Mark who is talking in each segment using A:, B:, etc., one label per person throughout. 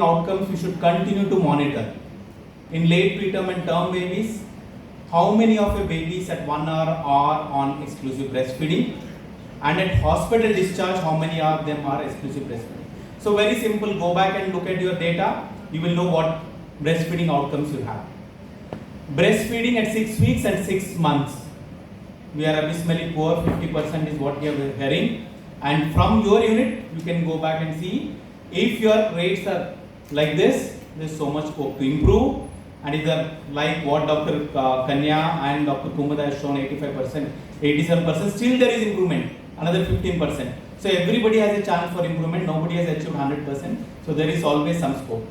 A: outcomes we should continue to monitor. In late preterm and term babies, how many of your babies at 1 hour are on exclusive breastfeeding, and at hospital discharge, how many of them are exclusive breastfeeding. So very simple, go back and look at your data, you will know what breastfeeding outcomes you have. Breastfeeding at 6 weeks and 6 months, we are abysmally poor, 50% is what we are hearing, and from your unit, you can go back and see if your rates are like this, there's so much scope to improve. And if they're like what Dr. Kanya and Dr. Kumada has shown, 85%, 87%, still there is improvement, another 15%. So everybody has a chance for improvement, nobody has achieved 100%. So there is always some scope.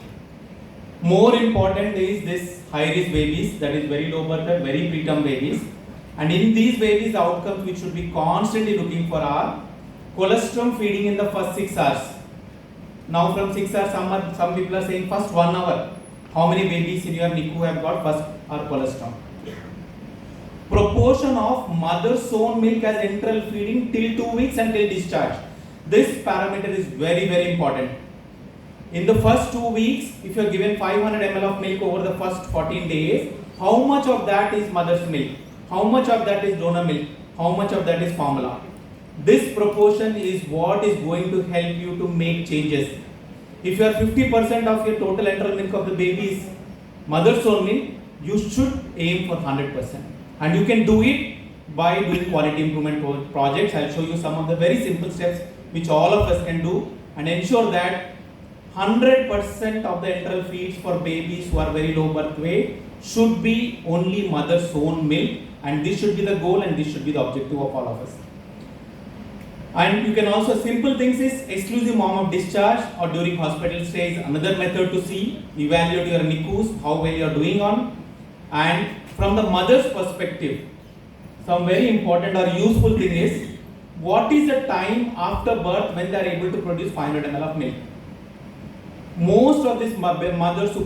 A: More important is this high-risk babies, that is very low birth weight, very preterm babies. And in these babies, the outcomes we should be constantly looking for are colostrum feeding in the first 6 hours. Now from 6 hours, some people are saying first 1 hour. How many babies in your NICU have got first hour colostrum? Proportion of mother's own milk as enteral feeding till 2 weeks until discharge. This parameter is very, very important. In the first 2 weeks, if you are given 500 ml of milk over the first 14 days, how much of that is mother's milk? How much of that is donor milk? How much of that is formula? This proportion is what is going to help you to make changes. If you are 50% of your total enteral milk of the baby's mother's own milk, you should aim for 100%. And you can do it by doing quality improvement projects. I'll show you some of the very simple steps which all of us can do and ensure that 100% of the enteral feeds for babies who are very low birth weight should be only mother's own milk, and this should be the goal and this should be the objective of all of us. And you can also, simple things is exclusive mom of discharge or during hospital stays, another method to see, evaluate your NICUs, how well you are doing on. And from the mother's perspective, some very important or useful thing is, what is the time after birth when they are able to produce 500 ml of milk? Most of these mothers who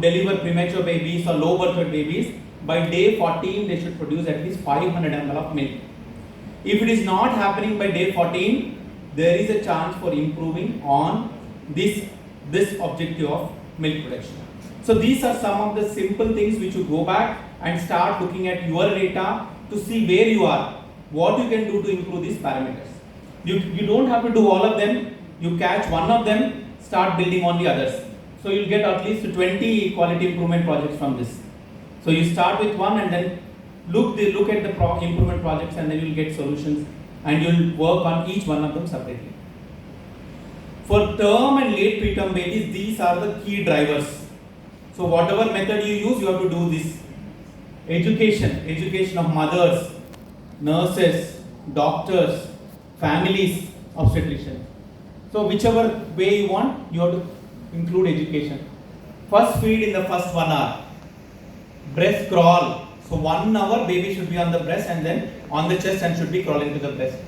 A: deliver premature babies or low birth weight babies, by day 14 they should produce at least 500 ml of milk. If it is not happening by day 14, there is a chance for improving on this objective of milk production. So these are some of the simple things which you go back and start looking at your data to see where you are, what you can do to improve these parameters. You don't have to do all of them, you catch one of them, start building on the others. So you'll get at least 20 quality improvement projects from this. So you start with one and then look at the improvement projects, and then you'll get solutions and you'll work on each one of them separately. For term and late preterm babies, these are the key drivers. So whatever method you use, you have to do this. Education of mothers, nurses, doctors, families, obstetricians. So whichever way you want, you have to include education. First feed in the first 1 hour. Breast crawl. So 1 hour baby should be on the breast and then on the chest and should be crawling to the breast.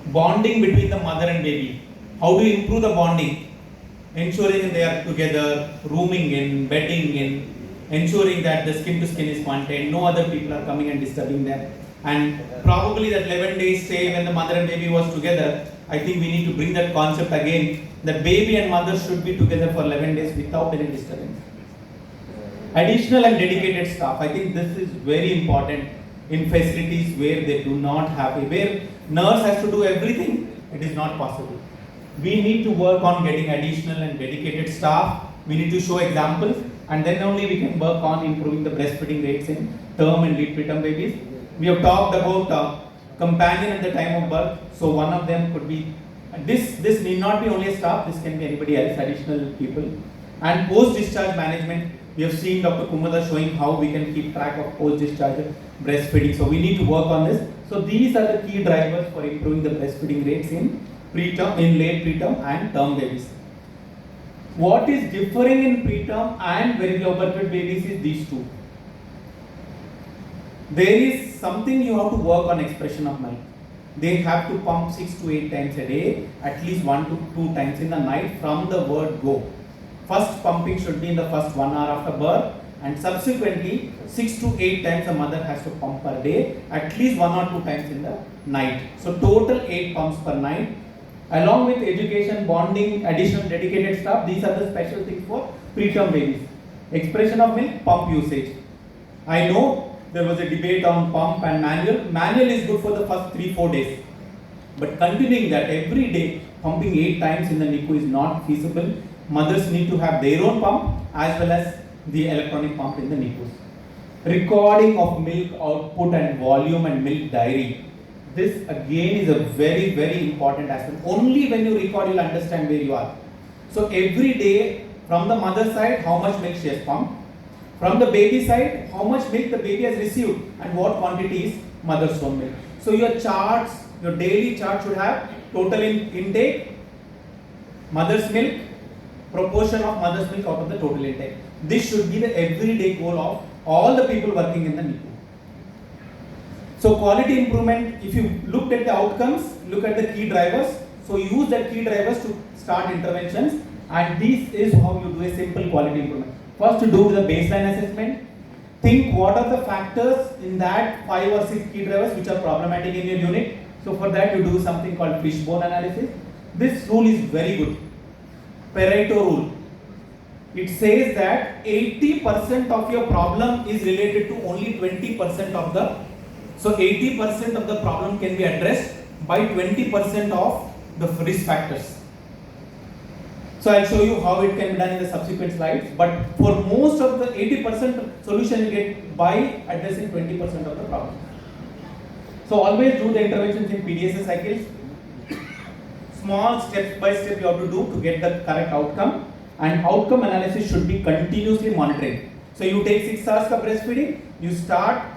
A: Bonding between the mother and baby. How do you improve the bonding? Ensuring they are together, rooming in, bedding in, ensuring that the skin to skin is contained, no other people are coming and disturbing them. And probably that 11 days stay when the mother and baby was together, I think we need to bring that concept again, that baby and mother should be together for 11 days without any disturbance. Additional and dedicated staff. I think this is very important in facilities where they do not have where nurse has to do everything, it is not possible. We need to work on getting additional and dedicated staff. We need to show examples, and then only we can work on improving the breastfeeding rates in term and late preterm babies. We have talked about companion at the time of birth. So one of them could be, this need not be only a staff, this can be anybody else, additional people. And post-discharge management, we have seen Dr. Kumada showing how we can keep track of post-discharge breastfeeding. So we need to work on this. So these are the key drivers for improving the breastfeeding rates in preterm, in late preterm and term babies. What is differing in preterm and very low birth weight babies is these two. There is something you have to work on expression of milk. They have to pump 6 to 8 times a day, at least 1 to 2 times in the night from the word go. First pumping should be in the first 1 hour after birth, and subsequently 6 to 8 times a mother has to pump per day, at least 1 or 2 times in the night. So total 8 pumps per night. Along with education, bonding, additional dedicated staff, these are the special things for preterm babies. Expression of milk, pump usage. I know there was a debate on pump and manual. Manual is good for the first 3-4 days. But continuing that every day, pumping 8 times in the NICU is not feasible. Mothers need to have their own pump as well as the electronic pump in the NICUs. Recording of milk output and volume and milk diary. This again is a very, very important aspect. Only when you record, you'll understand where you are. So every day, from the mother side, how much milk she has pumped. From the baby side, how much milk the baby has received and what quantity is mother's own milk. So your charts, your daily chart should have total intake, mother's milk, proportion of mother's milk out of the total intake. This should be the everyday goal of all the people working in the NICU. So quality improvement, if you looked at the outcomes, look at the key drivers. So use that key drivers to start interventions, and this is how you do a simple quality improvement. First, to do the baseline assessment. Think what are the factors in that 5 or 6 key drivers which are problematic in your unit. So for that you do something called fishbone analysis. This rule is very good. Pareto rule. It says that 80% of your problem is related to only 20% of the. So 80% of the problem can be addressed by 20% of the risk factors. So I'll show you how it can be done in the subsequent slides. But for most of the 80% solution you get by addressing 20% of the problem. So always do the interventions in PDSA cycles. Small steps by step you have to do to get the correct outcome. And outcome analysis should be continuously monitoring. So you take 6 hours of breastfeeding, you start